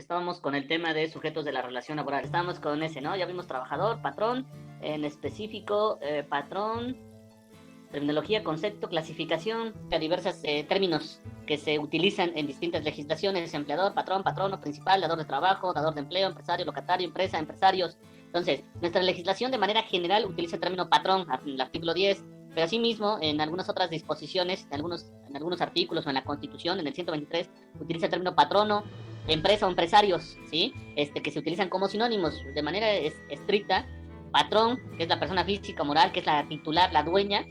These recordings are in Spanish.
Estábamos con el tema de sujetos de la relación laboral. Estábamos con ese, ¿no? Ya vimos trabajador, patrón, en específico, patrón, terminología, concepto, clasificación, diversos términos que se utilizan en distintas legislaciones: empleador, patrón, patrono, principal, dador de trabajo, dador de empleo, empresario, locatario, empresa, empresarios. Entonces, nuestra legislación de manera general utiliza el término patrón, en el artículo 10, pero asimismo en algunas otras disposiciones, en algunos artículos o en la Constitución, en el 123, utiliza el término patrono, empresa o empresarios, ¿sí? Que se utilizan como sinónimos de manera estricta. Patrón, que es la persona física o moral, que es la titular, la dueña,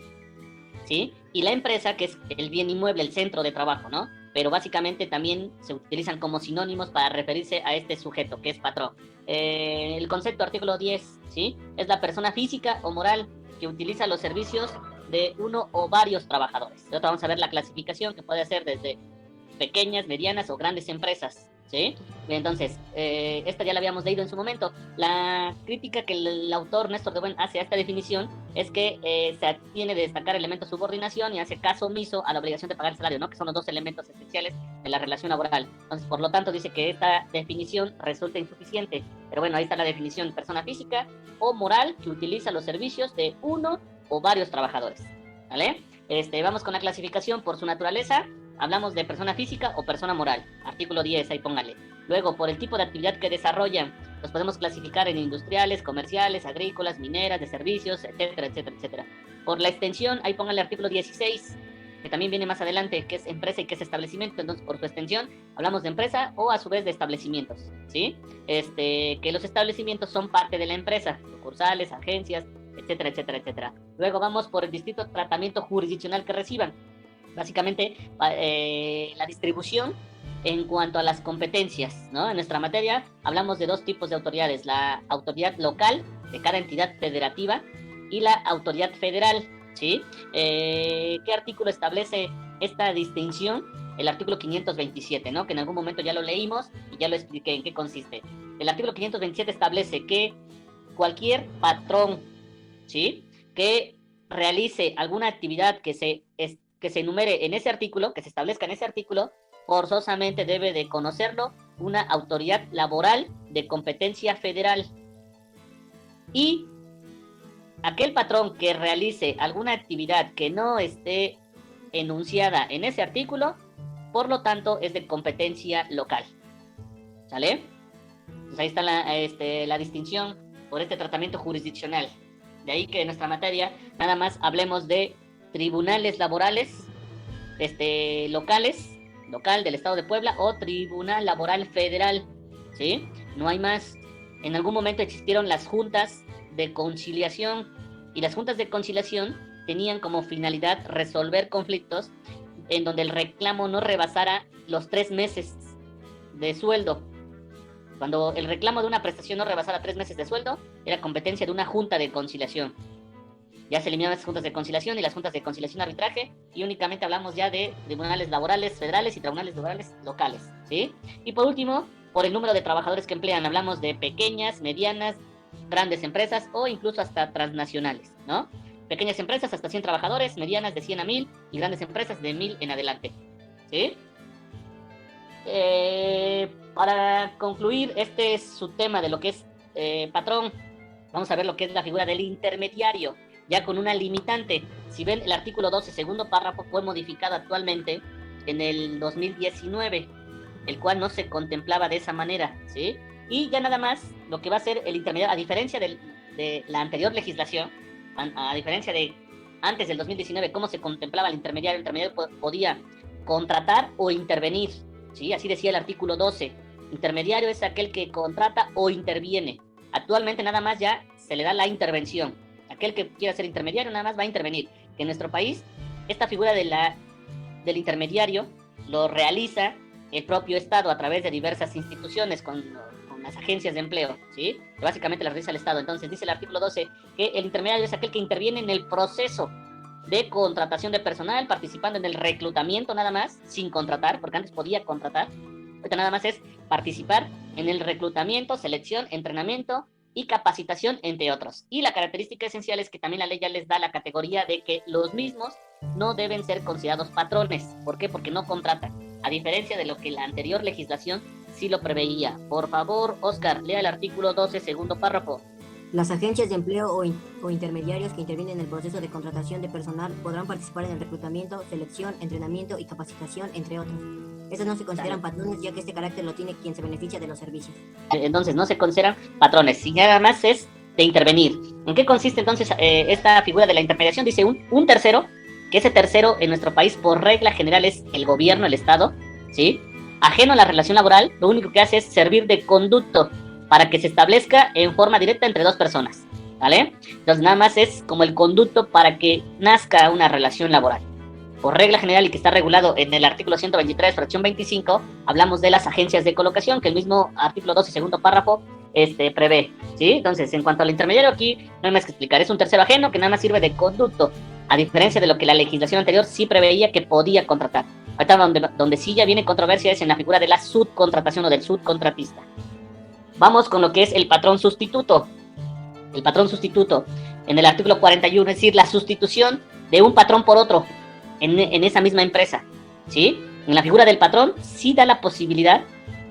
¿sí? Y la empresa, que es el bien inmueble, el centro de trabajo, ¿no? Pero básicamente también se utilizan como sinónimos para referirse a este sujeto, que es patrón. El concepto artículo 10, ¿sí? Es la persona física o moral que utiliza los servicios de uno o varios trabajadores. Y ahora vamos a ver la clasificación, que puede ser desde pequeñas, medianas o grandes empresas, ¿sí? Entonces, esta ya la habíamos leído en su momento. La crítica que el autor Néstor de Buen hace a esta definición es que se tiene de destacar elementos de subordinación y hace caso omiso a la obligación de pagar el salario, ¿no? Que son los dos elementos esenciales de la relación laboral. Entonces, por lo tanto, dice que esta definición resulta insuficiente. Pero bueno, ahí está la definición: persona física o moral que utiliza los servicios de uno o varios trabajadores, ¿vale? Vamos con la clasificación por su naturaleza. Hablamos de persona física o persona moral. Artículo 10, ahí póngale. Luego, por el tipo de actividad que desarrollan, los podemos clasificar en industriales, comerciales, agrícolas, mineras, de servicios, etcétera, etcétera, etcétera. Por la extensión, ahí póngale artículo 16, que también viene más adelante, que es empresa y que es establecimiento. Entonces, por su extensión, hablamos de empresa o a su vez de establecimientos, ¿sí? Que los establecimientos son parte de la empresa, sucursales, agencias, etcétera, etcétera, etcétera. Luego vamos por el distinto tratamiento jurisdiccional que reciban. Básicamente, la distribución en cuanto a las competencias, ¿no? En nuestra materia hablamos de dos tipos de autoridades: la autoridad local de cada entidad federativa y la autoridad federal, ¿sí? ¿Qué artículo establece esta distinción? El artículo 527, ¿no? Que en algún momento ya lo leímos y ya lo expliqué en qué consiste. El artículo 527 establece que cualquier patrón, ¿sí?, que realice alguna actividad que se enumere en ese artículo, que se establezca en ese artículo, forzosamente debe de conocerlo una autoridad laboral de competencia federal. Y aquel patrón que realice alguna actividad que no esté enunciada en ese artículo, por lo tanto, es de competencia local. ¿Sale? Pues ahí está la distinción por este tratamiento jurisdiccional. De ahí que en nuestra materia nada más hablemos de tribunales laborales locales, local del Estado de Puebla, o Tribunal Laboral Federal, ¿sí? No hay más. En algún momento existieron las juntas de conciliación, y las juntas de conciliación tenían como finalidad resolver conflictos en donde el reclamo no rebasara los 3 meses de sueldo. Cuando el reclamo de una prestación no rebasara 3 meses de sueldo, era competencia de una junta de conciliación. Ya se eliminaron las juntas de conciliación y las juntas de conciliación arbitraje, y únicamente hablamos ya de tribunales laborales federales y tribunales laborales locales, ¿sí? Y por último, por el número de trabajadores que emplean, hablamos de pequeñas, medianas, grandes empresas o incluso hasta transnacionales, ¿no? Pequeñas empresas hasta 100 trabajadores, medianas de 100 a 1000 y grandes empresas de 1000 en adelante, ¿sí? Para concluir, este es su tema de lo que es patrón. Vamos a ver lo que es la figura del intermediario, ya con una limitante. Si ven, el artículo 12, segundo párrafo, fue modificado actualmente en el 2019, el cual no se contemplaba de esa manera, ¿sí? Y ya nada más lo que va a ser el intermediario, a diferencia de la anterior legislación, a diferencia de antes del 2019, cómo se contemplaba el intermediario podía contratar o intervenir, ¿sí? Así decía el artículo 12. Intermediario es aquel que contrata o interviene. Actualmente nada más ya se le da la intervención. Aquel que quiera ser intermediario nada más va a intervenir. Que en nuestro país esta figura del intermediario lo realiza el propio Estado a través de diversas instituciones con las agencias de empleo, ¿sí? Que básicamente las realiza el Estado. Entonces dice el artículo 12 que el intermediario es aquel que interviene en el proceso de contratación de personal, participando en el reclutamiento nada más, sin contratar, porque antes podía contratar. Ahorita nada más es participar en el reclutamiento, selección, entrenamiento y capacitación, entre otros. Y la característica esencial es que también la ley ya les da la categoría de que los mismos no deben ser considerados patrones. ¿Por qué? Porque no contratan. A diferencia de lo que la anterior legislación sí lo preveía. Por favor, Oscar, lea el artículo 12, segundo párrafo. Las agencias de empleo o intermediarios que intervienen en el proceso de contratación de personal podrán participar en el reclutamiento, selección, entrenamiento y capacitación, entre otros. Estos no se consideran patrones, ya que este carácter lo tiene quien se beneficia de los servicios. Entonces, no se consideran patrones, si nada más es de intervenir. ¿En qué consiste entonces esta figura de la intermediación? Dice un tercero, que ese tercero en nuestro país por regla general es el gobierno, el Estado, ¿sí? Ajeno a la relación laboral, lo único que hace es servir de conducto para que se establezca en forma directa entre dos personas, ¿vale? Entonces nada más es como el conducto para que nazca una relación laboral. Por regla general y que está regulado en el artículo 123, fracción 25, hablamos de las agencias de colocación, que el mismo artículo 12, segundo párrafo, prevé, ¿sí? Entonces, en cuanto al intermediario, aquí no hay más que explicar. Es un tercero ajeno que nada más sirve de conducto, a diferencia de lo que la legislación anterior sí preveía que podía contratar. Ahorita donde sí ya viene controversia es en la figura de la subcontratación o del subcontratista. Vamos con lo que es el patrón sustituto. El patrón sustituto, en el artículo 41, es decir, la sustitución de un patrón por otro en esa misma empresa, ¿sí? En la figura del patrón sí da la posibilidad,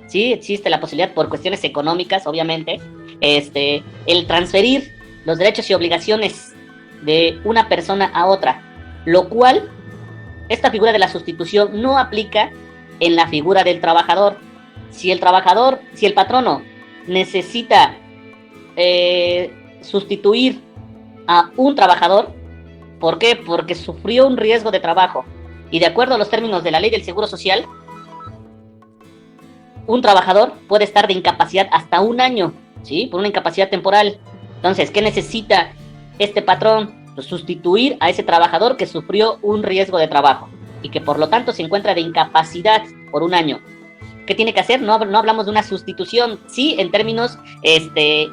sí existe la posibilidad por cuestiones económicas, obviamente, el transferir los derechos y obligaciones de una persona a otra, lo cual esta figura de la sustitución no aplica en la figura del trabajador. Si el patrono necesita sustituir a un trabajador, ¿por qué? Porque sufrió un riesgo de trabajo y de acuerdo a los términos de la ley del Seguro Social, un trabajador puede estar de incapacidad hasta un año, ¿sí? Por una incapacidad temporal. Entonces, ¿qué necesita este patrón? Pues sustituir a ese trabajador que sufrió un riesgo de trabajo y que por lo tanto se encuentra de incapacidad por un año. ¿Qué tiene que hacer? No hablamos de una sustitución, sí, en términos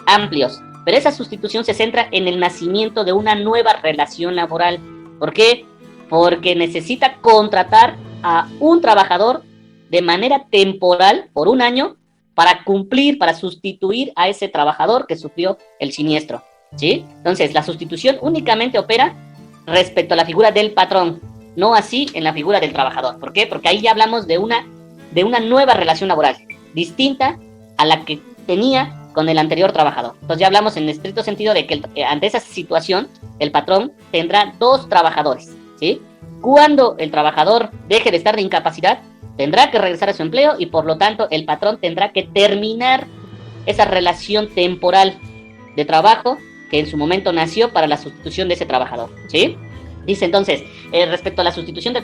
amplios, pero esa sustitución se centra en el nacimiento de una nueva relación laboral. ¿Por qué? Porque necesita contratar a un trabajador de manera temporal por un año para sustituir a ese trabajador que sufrió el siniestro, ¿sí? Entonces, la sustitución únicamente opera respecto a la figura del patrón, no así en la figura del trabajador. ¿Por qué? Porque ahí ya hablamos de una nueva relación laboral, distinta a la que tenía con el anterior trabajador. Entonces ya hablamos en estricto sentido de que ante esa situación, el patrón tendrá dos trabajadores, ¿sí? Cuando el trabajador deje de estar de incapacidad, tendrá que regresar a su empleo y por lo tanto el patrón tendrá que terminar esa relación temporal de trabajo que en su momento nació para la sustitución de ese trabajador, ¿sí? Dice entonces, respecto a la sustitución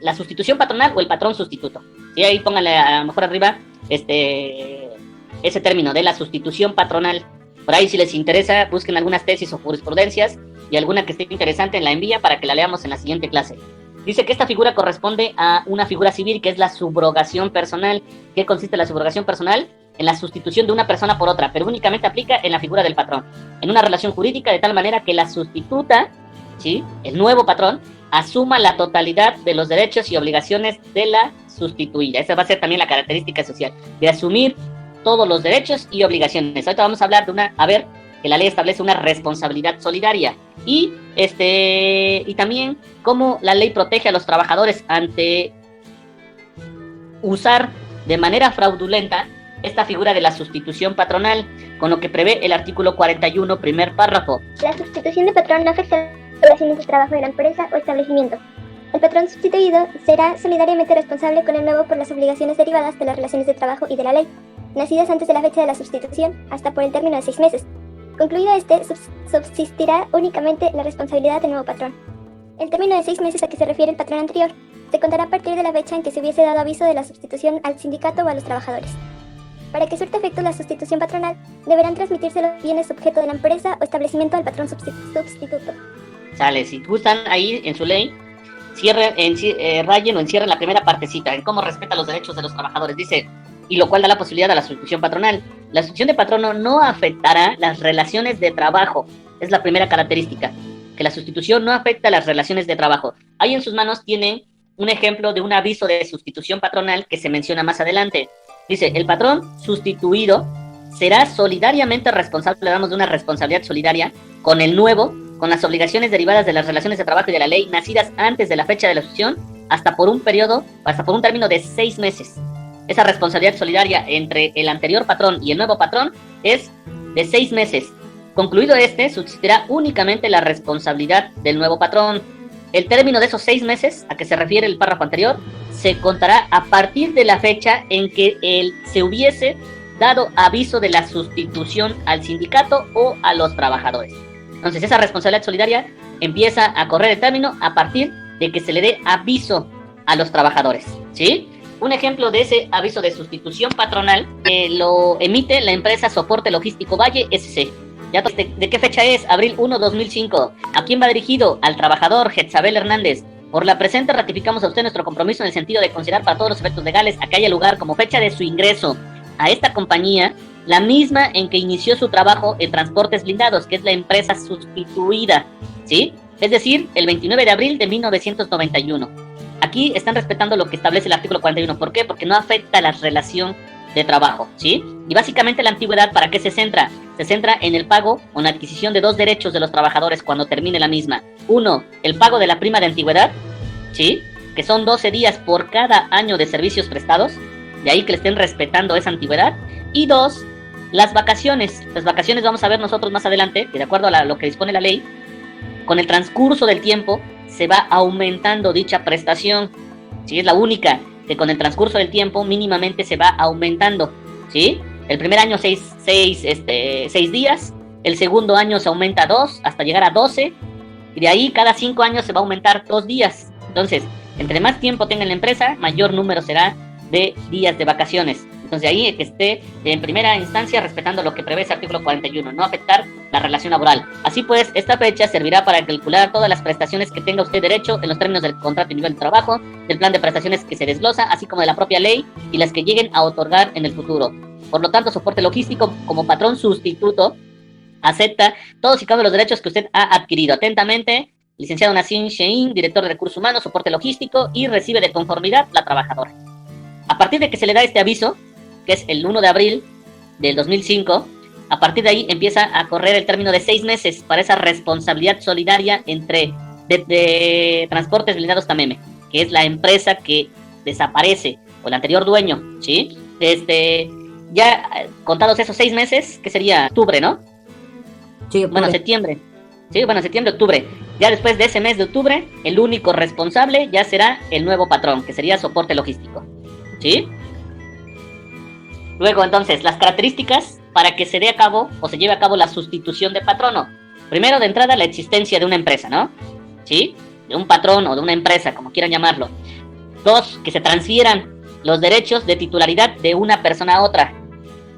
la sustitución patronal o el patrón sustituto. ¿Sí? Ahí pónganle a lo mejor arriba ese término de la sustitución patronal. Por ahí si les interesa, busquen algunas tesis o jurisprudencias y alguna que esté interesante la envía para que la leamos en la siguiente clase. Dice que esta figura corresponde a una figura civil que es la subrogación personal. ¿Qué consiste la subrogación personal? En la sustitución de una persona por otra, pero únicamente aplica en la figura del patrón. En una relación jurídica de tal manera que la sustituta, ¿sí?, el nuevo patrón, asuma la totalidad de los derechos y obligaciones de la sustituida. Esa va a ser también la característica social, de asumir todos los derechos y obligaciones. Ahorita vamos a hablar que la ley establece una responsabilidad solidaria y también cómo la ley protege a los trabajadores ante usar de manera fraudulenta esta figura de la sustitución patronal, con lo que prevé el artículo 41, primer párrafo. La sustitución de patrón no afecta a las relaciones de trabajo de la empresa o establecimiento. El patrón sustituido será solidariamente responsable con el nuevo por las obligaciones derivadas de las relaciones de trabajo y de la ley, nacidas antes de la fecha de la sustitución, hasta por el término de 6 meses. Concluido subsistirá únicamente la responsabilidad del nuevo patrón. El término de 6 meses a que se refiere el patrón anterior se contará a partir de la fecha en que se hubiese dado aviso de la sustitución al sindicato o a los trabajadores. Para que surta efecto la sustitución patronal, deberán transmitirse los bienes objeto de la empresa o establecimiento al patrón sustituto. Sale, si gustan ahí en su ley, rayen o encierren la primera partecita, en cómo respeta los derechos de los trabajadores. Dice, y lo cual da la posibilidad a la sustitución patronal. La sustitución de patrono no afectará las relaciones de trabajo. Es la primera característica, que la sustitución no afecta las relaciones de trabajo. Ahí en sus manos tienen un ejemplo de un aviso de sustitución patronal que se menciona más adelante. Dice, el patrón sustituido será solidariamente responsable, hablamos de una responsabilidad solidaria, con el nuevo, con las obligaciones derivadas de las relaciones de trabajo y de la ley nacidas antes de la fecha de la sustitución, hasta por un término de 6 meses. esa responsabilidad solidaria entre el anterior patrón y el nuevo patrón es de 6 meses. Concluido este, subsistirá únicamente la responsabilidad del nuevo patrón. El término de esos 6 meses, a que se refiere el párrafo anterior, se contará a partir de la fecha en que se hubiese dado aviso de la sustitución al sindicato o a los trabajadores. Entonces, esa responsabilidad solidaria empieza a correr el término a partir de que se le dé aviso a los trabajadores, ¿sí? Un ejemplo de ese aviso de sustitución patronal lo emite la empresa Soporte Logístico Valle SC. ¿De qué fecha es? Abril 1, 2005. ¿A quién va dirigido? Al trabajador Jezabel Hernández. Por la presente ratificamos a usted nuestro compromiso en el sentido de considerar para todos los efectos legales a que haya lugar como fecha de su ingreso a esta compañía la misma en que inició su trabajo en Transportes Blindados, que es la empresa sustituida, ¿sí? Es decir, el 29 de abril de 1991. Aquí están respetando lo que establece el artículo 41. ¿Por qué? Porque no afecta la relación de trabajo, ¿sí? Y básicamente la antigüedad, ¿para qué se centra? Se centra en el pago o en la adquisición de 2 derechos de los trabajadores cuando termine la misma. 1, el pago de la prima de antigüedad, ¿sí? Que son 12 días por cada año de servicios prestados, de ahí que le estén respetando esa antigüedad. Y 2, las vacaciones. Las vacaciones vamos a ver nosotros más adelante, que de acuerdo a lo que dispone la ley, con el transcurso del tiempo se va aumentando dicha prestación, ¿sí? Es la única que con el transcurso del tiempo mínimamente se va aumentando, ¿sí? El primer año 6 días, el segundo año se aumenta a 2 hasta llegar a 12, y de ahí cada 5 años se va a aumentar 2 días. Entonces, entre más tiempo tenga la empresa, mayor número será de días de vacaciones. Entonces ahí que esté en primera instancia respetando lo que prevé ese artículo 41, no afectar la relación laboral. Así pues, esta fecha servirá para calcular todas las prestaciones que tenga usted derecho en los términos del contrato y nivel de trabajo, del plan de prestaciones que se desglosa, así como de la propia ley y las que lleguen a otorgar en el futuro. Por lo tanto, Soporte Logístico, como patrón sustituto, acepta todos y cada uno de los derechos que usted ha adquirido. Atentamente, licenciado Nassim Shein, director de Recursos Humanos, Soporte Logístico, y recibe de conformidad la trabajadora. A partir de que se le da este aviso, que es el 1 de abril del 2005, a partir de ahí empieza a correr el término de 6 meses para esa responsabilidad solidaria entre de Transportes Blindados Tameme, que es la empresa que desaparece, o el anterior dueño, ¿sí? Ya contados esos 6 meses, que sería octubre, ¿no? Sí, octubre. Bueno, septiembre. Sí, bueno, septiembre, octubre. Ya después de ese mes de octubre, el único responsable ya será el nuevo patrón, que sería Soporte Logístico, ¿sí? Luego, entonces, las características para que se dé a cabo o se lleve a cabo la sustitución de patrono. Primero, de entrada, la existencia de una empresa, ¿no? ¿Sí? De un patrón o de una empresa, como quieran llamarlo. 2, que se transfieran los derechos de titularidad de una persona a otra.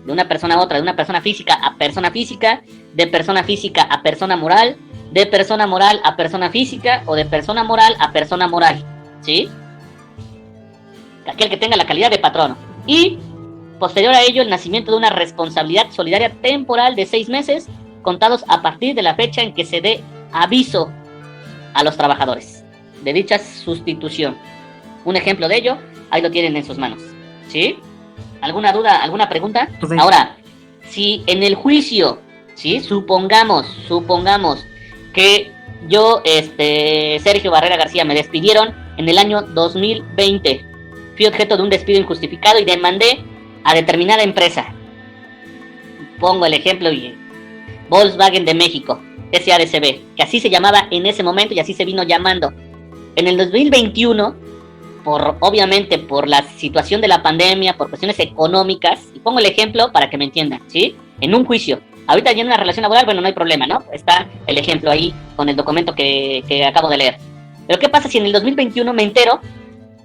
De una persona a otra, de una persona física a persona física, de persona física a persona moral, de persona moral a persona física o de persona moral a persona moral, ¿sí? Aquel que tenga la calidad de patrono. Y posterior a ello, el nacimiento de una responsabilidad solidaria temporal de 6 meses, contados a partir de la fecha en que se dé aviso a los trabajadores de dicha sustitución. Un ejemplo de ello, ahí lo tienen en sus manos, ¿sí? ¿Alguna duda, alguna pregunta? Perfecto. Ahora, si en el juicio, ¿sí? Supongamos que yo, Sergio Barrera García, me despidieron en el año 2020. Fui objeto de un despido injustificado y demandé a determinada empresa. Pongo el ejemplo, Volkswagen de México, SADCB, que así se llamaba en ese momento y así se vino llamando. En el 2021, obviamente por la situación de la pandemia, por cuestiones económicas, y pongo el ejemplo para que me entiendan, ¿sí? En un juicio. Ahorita ya en una relación laboral, bueno, no hay problema, ¿no? Está el ejemplo ahí con el documento que acabo de leer. Pero ¿qué pasa si en el 2021 me entero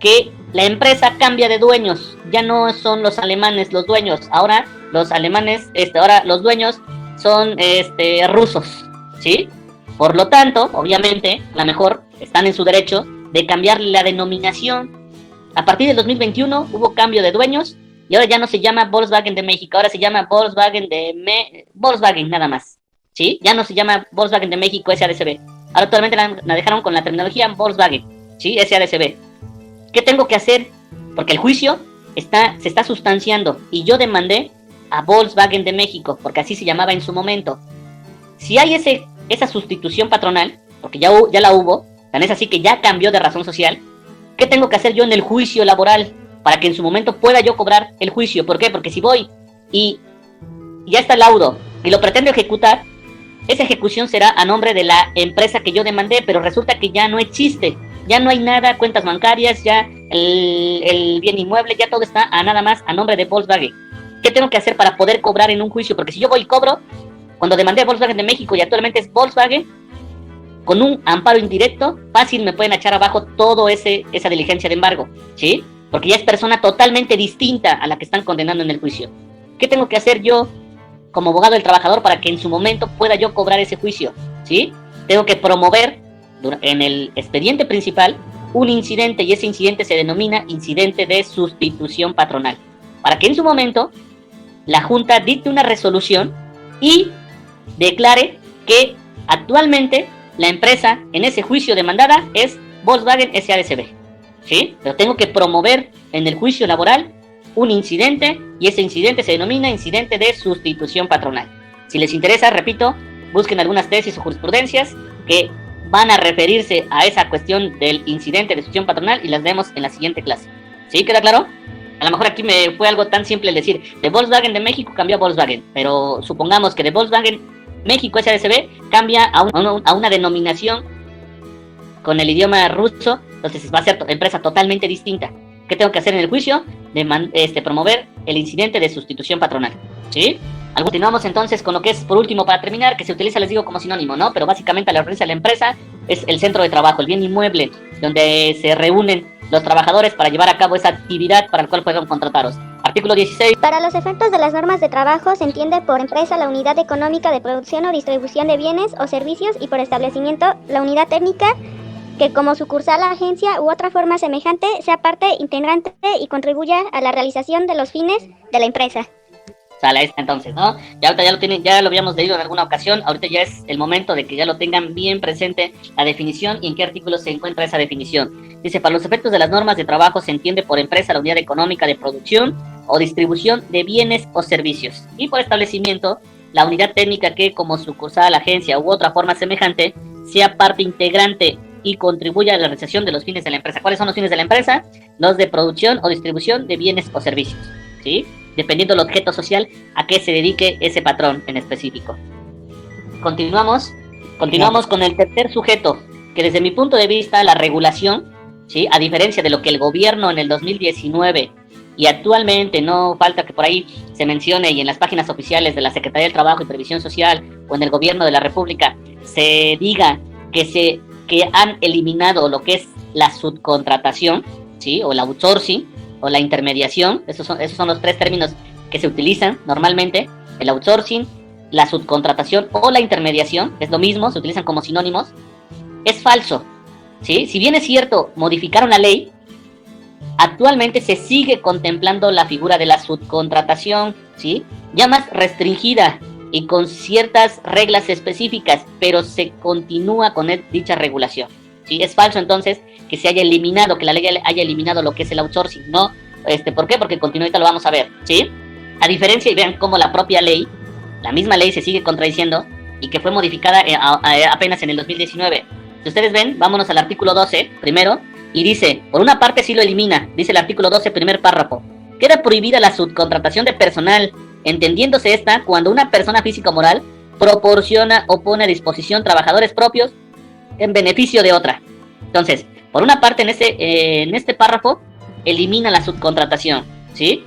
que la empresa cambia de dueños? Ya no son los alemanes los dueños, ahora los alemanes, ahora los dueños son rusos, ¿sí? Por lo tanto, obviamente, a lo mejor están en su derecho de cambiarle la denominación. A partir del 2021 hubo cambio de dueños y ahora ya no se llama Volkswagen de México, ahora se llama Volkswagen Volkswagen nada más, ¿sí? Ya no se llama Volkswagen de México SADCB. Ahora actualmente la dejaron con la terminología Volkswagen, ¿sí? SADCB. ¿Qué tengo que hacer? Porque el juicio se está sustanciando y yo demandé a Volkswagen de México, porque así se llamaba en su momento. Si hay esa sustitución patronal, porque ya la hubo, tan es así que ya cambió de razón social, ¿qué tengo que hacer yo en el juicio laboral? para que en su momento pueda yo cobrar el juicio. ¿Por qué? Porque si voy y ya está el laudo y lo pretendo ejecutar, esa ejecución será a nombre de la empresa que yo demandé, pero resulta que ya no existe, ya no hay nada, cuentas bancarias, ya el bien inmueble, ya todo está a nada más a nombre de Volkswagen. ¿Qué tengo que hacer para poder cobrar en un juicio? Porque si yo voy y cobro, cuando demandé a Volkswagen de México y actualmente es Volkswagen, con un amparo indirecto, fácil me pueden echar abajo todo esa diligencia de embargo, ¿sí? Porque ya es persona totalmente distinta a la que están condenando en el juicio. ¿Qué tengo que hacer yo como abogado del trabajador para que en su momento pueda yo cobrar ese juicio? ¿Sí? Tengo que promover en el expediente principal un incidente, y ese incidente se denomina incidente de sustitución patronal, para que en su momento la Junta dicte una resolución y declare que actualmente la empresa en ese juicio demandada es Volkswagen SADCB, ¿sí? Pero tengo que promover en el juicio laboral un incidente, y ese incidente se denomina incidente de sustitución patronal. Si les interesa, repito, busquen algunas tesis o jurisprudencias que van a referirse a esa cuestión del incidente de sustitución patronal y las vemos en la siguiente clase. ¿Sí? ¿Queda claro? A lo mejor aquí me fue algo tan simple el decir de Volkswagen de México cambió a Volkswagen, pero supongamos que de Volkswagen México SADCB cambia a una denominación con el idioma ruso, entonces va a ser empresa totalmente distinta. ¿Qué tengo que hacer en el juicio? Promover el incidente de sustitución patronal, ¿sí? Continuamos entonces con lo que es, por último, para terminar, que se utiliza, les digo, como sinónimo, ¿no? Pero básicamente la referencia a la empresa es el centro de trabajo, el bien inmueble, donde se reúnen los trabajadores para llevar a cabo esa actividad para la cual fueron contratados. Artículo 16. Para los efectos de las normas de trabajo se entiende por empresa la unidad económica de producción o distribución de bienes o servicios, y por establecimiento la unidad técnica que como sucursal, agencia u otra forma semejante sea parte integrante y contribuya a la realización de los fines de la empresa. Sale esta entonces, ¿no? Ya ahorita ya lo tienen, ya lo habíamos leído en alguna ocasión, ahorita ya es el momento de que ya lo tengan bien presente la definición y en qué artículo se encuentra esa definición. Dice, para los efectos de las normas de trabajo se entiende por empresa la unidad económica de producción o distribución de bienes o servicios, y por establecimiento la unidad técnica que como sucursal, agencia u otra forma semejante sea parte integrante y contribuya a la realización de los fines de la empresa. ¿Cuáles son los fines de la empresa? Los de producción o distribución de bienes o servicios, ¿sí? Dependiendo del objeto social a qué se dedique ese patrón en específico. Continuamos con el tercer sujeto, que desde mi punto de vista la regulación, ¿sí? A diferencia de lo que el gobierno en el 2019 y actualmente, no falta que por ahí se mencione y en las páginas oficiales de la Secretaría del Trabajo y Previsión Social o en el gobierno de la República se diga que han eliminado lo que es la subcontratación, ¿sí? O el outsourcing o la intermediación. Esos son los tres términos que se utilizan normalmente: el outsourcing, la subcontratación o la intermediación, es lo mismo, se utilizan como sinónimos. Es falso, ¿sí? Si bien es cierto, modificaron la ley, actualmente se sigue contemplando la figura de la subcontratación, ¿sí? Ya más restringida y con ciertas reglas específicas, pero se continúa con dicha regulación, ¿sí? Es falso entonces que se haya eliminado, que la ley haya eliminado lo que es el outsourcing, ¿no? ¿Por qué? Porque continúa, ahorita lo vamos a ver, ¿sí? A diferencia, y vean cómo la propia ley, la misma ley se sigue contradiciendo y que fue modificada apenas en el 2019. Si ustedes ven, vámonos al artículo 12 primero, y dice, por una parte sí lo elimina, dice el artículo 12, primer párrafo: queda prohibida la subcontratación de personal, entendiéndose esta cuando una persona física o moral proporciona o pone a disposición trabajadores propios en beneficio de otra. Entonces, por una parte en este párrafo elimina la subcontratación, ¿sí?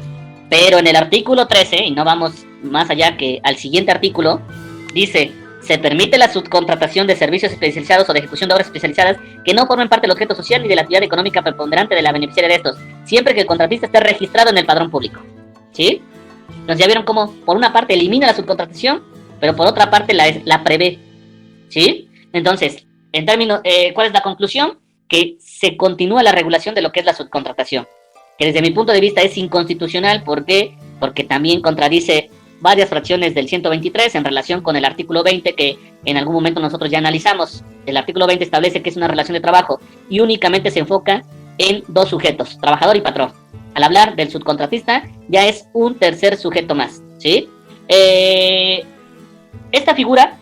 Pero en el artículo 13, y no vamos más allá que al siguiente artículo, dice: se permite la subcontratación de servicios especializados o de ejecución de obras especializadas que no formen parte del objeto social ni de la actividad económica preponderante de la beneficiaria de estos, siempre que el contratista esté registrado en el padrón público, ¿sí? Entonces ya vieron cómo por una parte elimina la subcontratación, pero por otra parte la prevé, ¿sí? Entonces, en términos, ¿cuál es la conclusión? Que se continúa la regulación de lo que es la subcontratación, que desde mi punto de vista es inconstitucional. ¿Por qué? Porque también contradice varias fracciones del 123 en relación con el artículo 20, que en algún momento nosotros ya analizamos. El artículo 20 establece que es una relación de trabajo y únicamente se enfoca en dos sujetos, trabajador y patrón. Al hablar del subcontratista, ya es un tercer sujeto más, ¿sí? Esta figura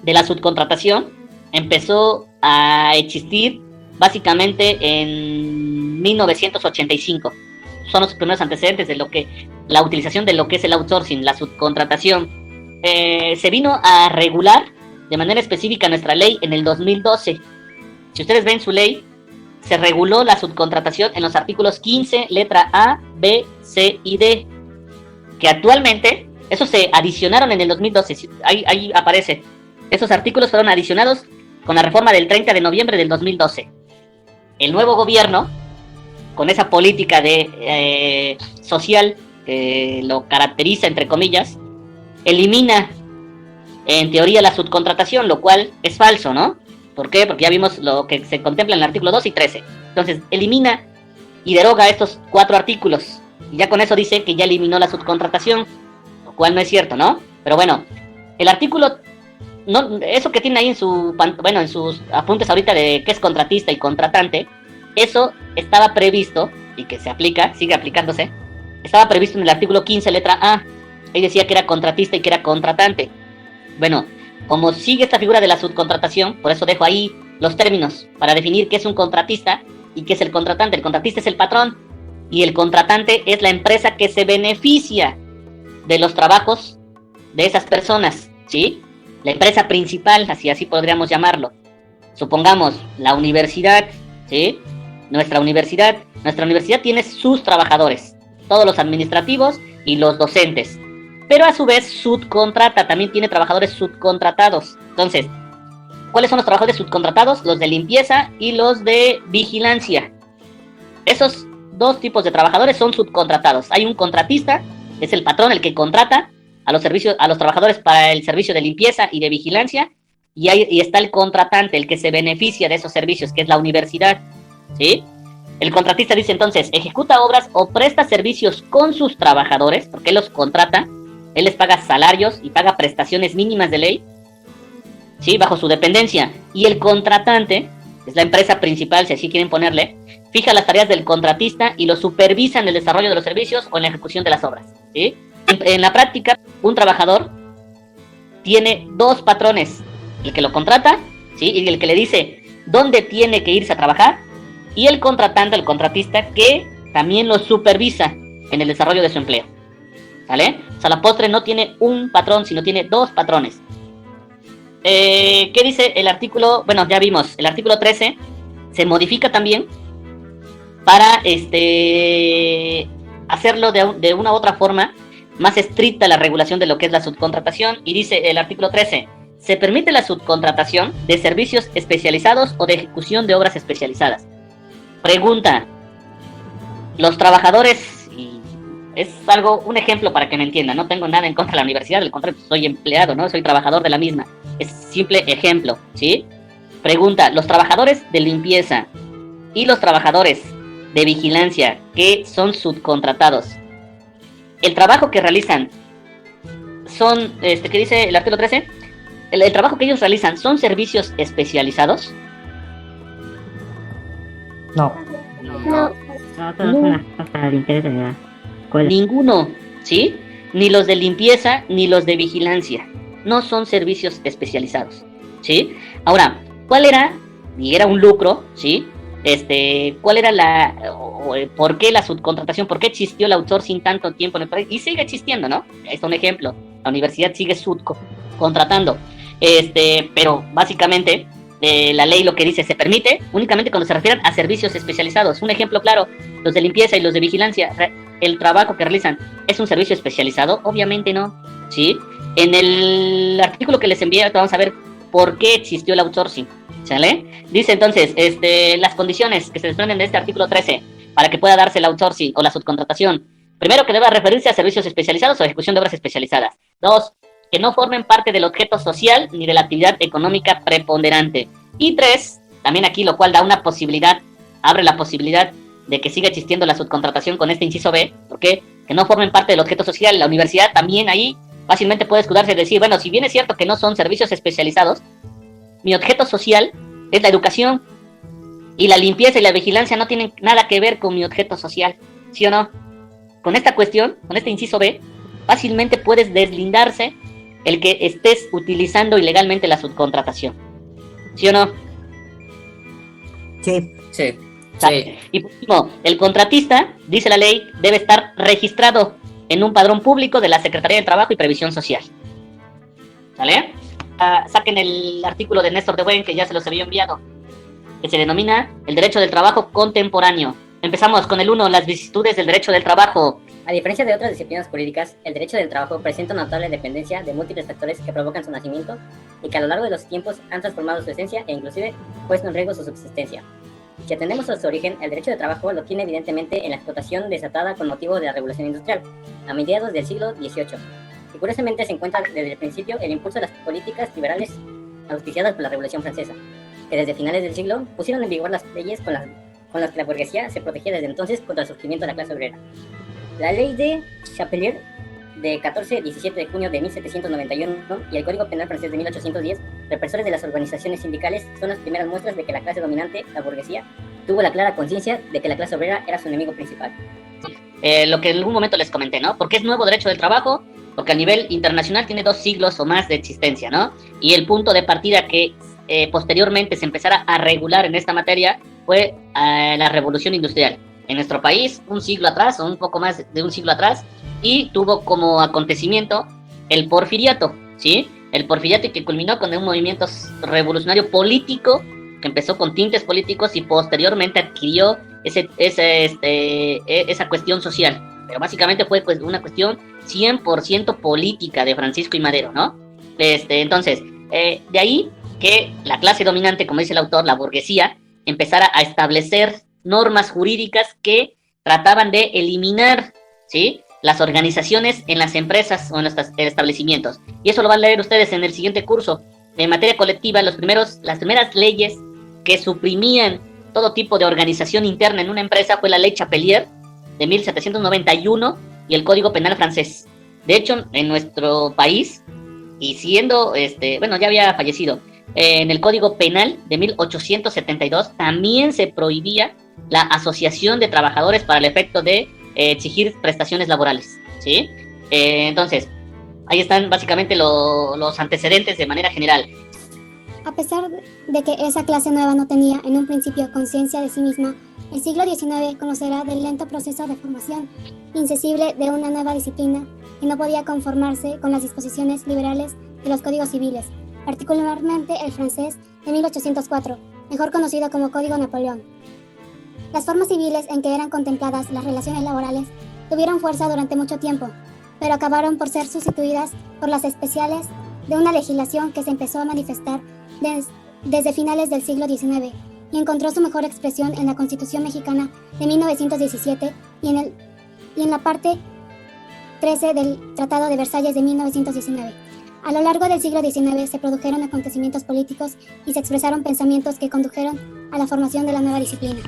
de la subcontratación empezó a existir básicamente en 1985, son los primeros antecedentes de lo que la utilización de lo que es el outsourcing, la subcontratación. Se vino a regular de manera específica nuestra ley en el 2012. Si ustedes ven su ley, se reguló la subcontratación en los artículos 15, letra A, B, C y D, que actualmente, esos se adicionaron en el 2012, ahí aparece. Esos artículos fueron adicionados con la reforma del 30 de noviembre del 2012. El nuevo gobierno, con esa política de social que lo caracteriza, entre comillas, elimina en teoría la subcontratación, lo cual es falso, ¿no? ¿Por qué? Porque ya vimos lo que se contempla en el artículo 2 y 13. Entonces, elimina y deroga estos 4 artículos. Y ya con eso dice que ya eliminó la subcontratación, lo cual no es cierto, ¿no? Pero bueno, el artículo, no, eso que tiene ahí en sus apuntes ahorita de qué es contratista y contratante, eso estaba previsto, y que se aplica, sigue aplicándose, estaba previsto en el artículo 15, letra A. Ahí decía que era contratista y que era contratante. Bueno, como sigue esta figura de la subcontratación, por eso dejo ahí los términos para definir qué es un contratista y qué es el contratante. El contratista es el patrón y el contratante es la empresa que se beneficia de los trabajos de esas personas, ¿sí? La empresa principal, así podríamos llamarlo. Supongamos la universidad, ¿sí? Nuestra universidad tiene sus trabajadores, todos los administrativos y los docentes. Pero a su vez subcontrata, también tiene trabajadores subcontratados. Entonces, ¿cuáles son los trabajadores subcontratados? Los de limpieza y los de vigilancia. Esos 2 tipos de trabajadores son subcontratados. Hay un contratista, es el patrón el que contrata a los trabajadores para el servicio de limpieza y de vigilancia, y está el contratante, el que se beneficia de esos servicios, que es la universidad, ¿sí? El contratista dice entonces, ejecuta obras o presta servicios con sus trabajadores, porque él los contrata. Él les paga salarios y paga prestaciones mínimas de ley, ¿sí? Bajo su dependencia. Y el contratante, es la empresa principal, si así quieren ponerle, fija las tareas del contratista y lo supervisa en el desarrollo de los servicios o en la ejecución de las obras, ¿sí? En la práctica, un trabajador tiene 2 patrones. El que lo contrata, ¿sí? Y el que le dice dónde tiene que irse a trabajar. Y el contratante, el contratista, que también lo supervisa en el desarrollo de su empleo. ¿Vale? O sea, la postre no tiene un patrón, sino tiene 2 patrones. ¿Qué dice el artículo? Bueno, ya vimos, el artículo 13 se modifica también para hacerlo de una u otra forma más estricta la regulación de lo que es la subcontratación. Y dice el artículo 13, se permite la subcontratación de servicios especializados o de ejecución de obras especializadas. Pregunta, los trabajadores... Es un ejemplo para que me entiendan. No tengo nada en contra de la universidad, al contrario, soy empleado, ¿no? Soy trabajador de la misma. Es simple ejemplo, ¿sí? Pregunta, los trabajadores de limpieza y los trabajadores de vigilancia que son subcontratados, el trabajo que realizan son, ¿qué dice el artículo 13? El trabajo que ellos realizan son servicios especializados. No. No. Ninguno, ¿sí? Ni los de limpieza ni los de vigilancia. No son servicios especializados, ¿sí? Ahora, ¿cuál era? Y era un lucro, ¿sí? ¿Cuál era por qué la subcontratación? ¿Por qué existió el outsourcing tanto tiempo en el país? Y sigue existiendo, ¿no? Ahí está un ejemplo. La universidad sigue subcontratando. Pero básicamente la ley lo que dice, se permite únicamente cuando se refieran a servicios especializados. Un ejemplo claro, los de limpieza y los de vigilancia, el trabajo que realizan es un servicio especializado, obviamente no, ¿sí? En el artículo que les envié vamos a ver por qué existió el outsourcing, ¿sale? Dice entonces, las condiciones que se desprenden de este artículo 13 para que pueda darse el outsourcing o la subcontratación. Primero, que deba referirse a servicios especializados o ejecución de obras especializadas. 2, que no formen parte del objeto social ni de la actividad económica preponderante. Y 3, también aquí, lo cual da una posibilidad, abre la posibilidad de que siga existiendo la subcontratación con este inciso B, porque que no formen parte del objeto social. La universidad también ahí fácilmente puede escudarse y decir, bueno, si bien es cierto que no son servicios especializados, mi objeto social es la educación, y la limpieza y la vigilancia no tienen nada que ver con mi objeto social, ¿sí o no? Con esta cuestión, con este inciso B, fácilmente puedes deslindarse el que estés utilizando ilegalmente la subcontratación, ¿sí o no? Sí. Sí. Sí. Y por último, el contratista, dice la ley, debe estar registrado en un padrón público de la Secretaría del Trabajo y Previsión Social. ¿Sale? Saquen el artículo de Néstor de Buen, que ya se los había enviado, que se denomina el derecho del trabajo contemporáneo. Empezamos con el 1, las vicisitudes del derecho del trabajo. A diferencia de otras disciplinas jurídicas, el derecho del trabajo presenta una notable dependencia de múltiples factores que provocan su nacimiento y que a lo largo de los tiempos han transformado su esencia e inclusive puesto en riesgo su subsistencia. Si atendemos a su origen, el derecho de trabajo lo tiene evidentemente en la explotación desatada con motivo de la Revolución Industrial, a mediados del siglo XVIII. Y curiosamente se encuentra desde el principio el impulso de las políticas liberales auspiciadas por la Revolución Francesa, que desde finales del siglo pusieron en vigor las leyes con las que la burguesía se protegía desde entonces contra el surgimiento de la clase obrera. La ley de Chapelier de 14-17 de junio de 1791 y el Código Penal francés de 1810, represores de las organizaciones sindicales, son las primeras muestras de que la clase dominante, la burguesía, tuvo la clara conciencia de que la clase obrera era su enemigo principal. Lo que en algún momento les comenté, ¿no? ¿Por qué es nuevo derecho del trabajo? Porque a nivel internacional tiene 2 siglos o más de existencia, ¿no? Y el punto de partida que posteriormente se empezara a regular en esta materia fue la Revolución Industrial. En nuestro país, un siglo atrás, o un poco más de un siglo atrás, y tuvo como acontecimiento el porfiriato, ¿sí? El porfiriato que culminó con un movimiento revolucionario político que empezó con tintes políticos y posteriormente adquirió esa cuestión social. Pero básicamente fue pues, una cuestión 100% política de Francisco I. Madero, ¿no? Entonces, de ahí que la clase dominante, como dice el autor, la burguesía, empezara a establecer normas jurídicas que trataban de eliminar, ¿sí?, las organizaciones en las empresas o en los establecimientos. Y eso lo van a leer ustedes en el siguiente curso. En materia colectiva, las primeras leyes que suprimían todo tipo de organización interna en una empresa fue la ley Chapelier de 1791 y el Código Penal francés. De hecho, en nuestro país, y siendo, ya había fallecido, en el Código Penal de 1872 también se prohibía la asociación de trabajadores para el efecto de exigir prestaciones laborales, ¿sí? Entonces, ahí están básicamente los antecedentes de manera general. A pesar de que esa clase nueva no tenía en un principio conciencia de sí misma, el siglo XIX conocerá del lento proceso de formación incesible de una nueva disciplina que no podía conformarse con las disposiciones liberales de los códigos civiles, particularmente el francés de 1804, mejor conocido como Código Napoleón. Las formas civiles en que eran contempladas las relaciones laborales tuvieron fuerza durante mucho tiempo, pero acabaron por ser sustituidas por las especiales de una legislación que se empezó a manifestar desde finales del siglo XIX y encontró su mejor expresión en la Constitución Mexicana de 1917 y en la parte 13 del Tratado de Versalles de 1919. A lo largo del siglo XIX se produjeron acontecimientos políticos y se expresaron pensamientos que condujeron a la formación de la nueva disciplina.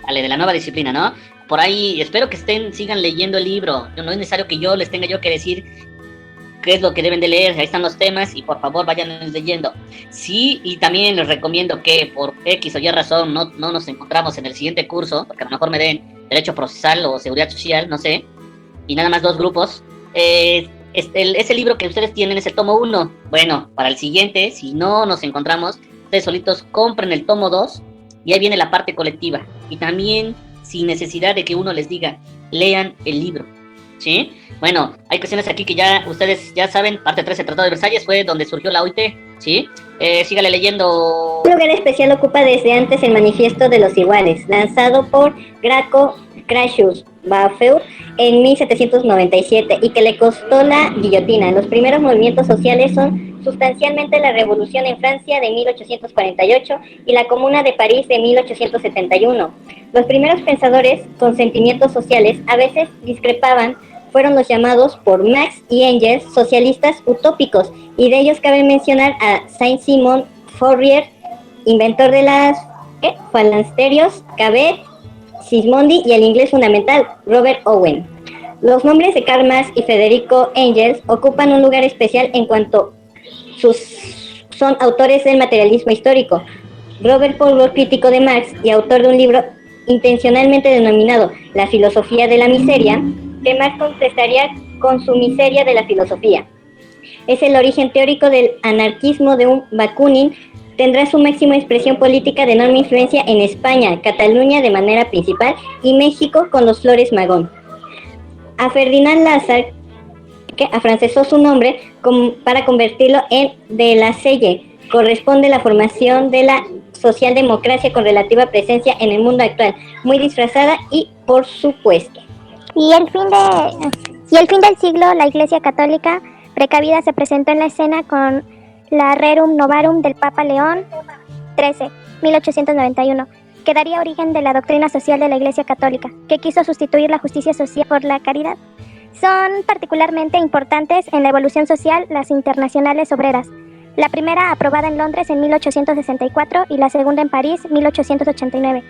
De la nueva disciplina, ¿no? Por ahí, espero que sigan leyendo el libro. No es necesario que yo les tenga que decir qué es lo que deben de leer. Ahí están los temas y por favor vayan leyendo. Sí, y también les recomiendo que por X o Y razón no nos encontramos en el siguiente curso, porque a lo mejor me den Derecho Procesal o Seguridad Social, no sé, y nada más 2 grupos. Ese libro que ustedes tienen es el tomo 1. Bueno, para el siguiente, si no nos encontramos, ustedes solitos compren el tomo 2 y ahí viene la parte colectiva. Y también, sin necesidad de que uno les diga, lean el libro, ¿sí? Bueno, hay cuestiones aquí que ya ustedes ya saben. Parte 3 del Tratado de Versalles fue donde surgió la OIT, ¿sí? Sígale leyendo. Un lugar especial ocupa desde antes el Manifiesto de los Iguales, lanzado por Graco Crassus Baffeur en 1797 y que le costó la guillotina. Los primeros movimientos sociales son sustancialmente la Revolución en Francia de 1848 y la Comuna de París de 1871. Los primeros pensadores con sentimientos sociales a veces discrepaban, fueron los llamados por Marx y Engels socialistas utópicos, y de ellos cabe mencionar a Saint-Simon Fourier, inventor de las falansterios, Cabet, Sismondi, y el inglés fundamental, Robert Owen. Los nombres de Karl Marx y Federico Engels ocupan un lugar especial en cuanto son autores del materialismo histórico. Robert Poulvord, crítico de Marx y autor de un libro intencionalmente denominado La filosofía de la miseria, que Marx contestaría con su miseria de la filosofía. Es el origen teórico del anarquismo de un Bakunin, tendrá su máxima expresión política de enorme influencia en España, Cataluña de manera principal y México con los Flores Magón. A Ferdinand Lázaro, que afrancesó su nombre para convertirlo en de la Salle, corresponde la formación de la socialdemocracia con relativa presencia en el mundo actual, muy disfrazada y por supuesto. Y el fin del siglo, la Iglesia Católica precavida se presentó en la escena con la Rerum Novarum del Papa León XIII, 1891, que daría origen de la doctrina social de la Iglesia Católica, que quiso sustituir la justicia social por la caridad. Son particularmente importantes en la evolución social las internacionales obreras, la primera aprobada en Londres en 1864 y la segunda en París 1889,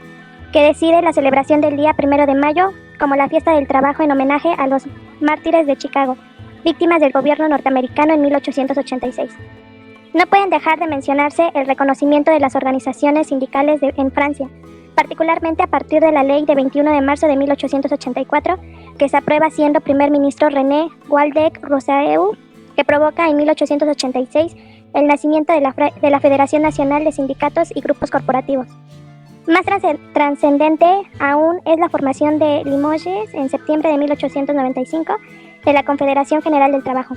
que decide la celebración del día 1 de mayo como la fiesta del trabajo en homenaje a los mártires de Chicago, víctimas del gobierno norteamericano en 1886. No pueden dejar de mencionarse el reconocimiento de las organizaciones sindicales en Francia, particularmente a partir de la ley de 21 de marzo de 1884, que se aprueba siendo primer ministro René Waldeck-Rousseau, que provoca en 1886 el nacimiento de la Federación Nacional de Sindicatos y Grupos Corporativos. Más trascendente aún es la formación de Limoges en septiembre de 1895 de la Confederación General del Trabajo.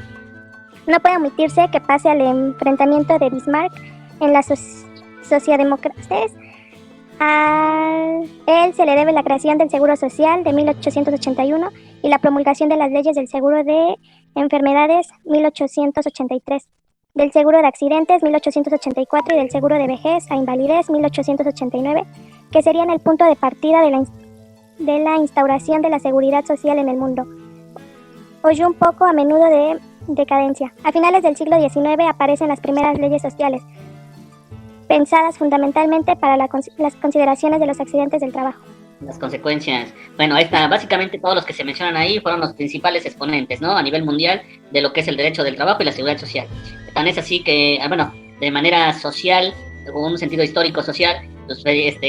No puede omitirse que pase al enfrentamiento de Bismarck en las socialdemócratas, a él se le debe la creación del Seguro Social de 1881 y la promulgación de las leyes del Seguro de Enfermedades 1883, del Seguro de Accidentes 1884 y del Seguro de Vejez a Invalidez 1889, que serían el punto de partida de la instauración de la seguridad social en el mundo. Hoy un poco a menudo de decadencia. A finales del siglo XIX aparecen las primeras leyes sociales, pensadas fundamentalmente para las consideraciones de los accidentes del trabajo. Las consecuencias. Bueno, básicamente todos los que se mencionan ahí fueron los principales exponentes, ¿no? A nivel mundial de lo que es el derecho del trabajo y la seguridad social. Tan es así que, de manera social, con un sentido histórico social, pues,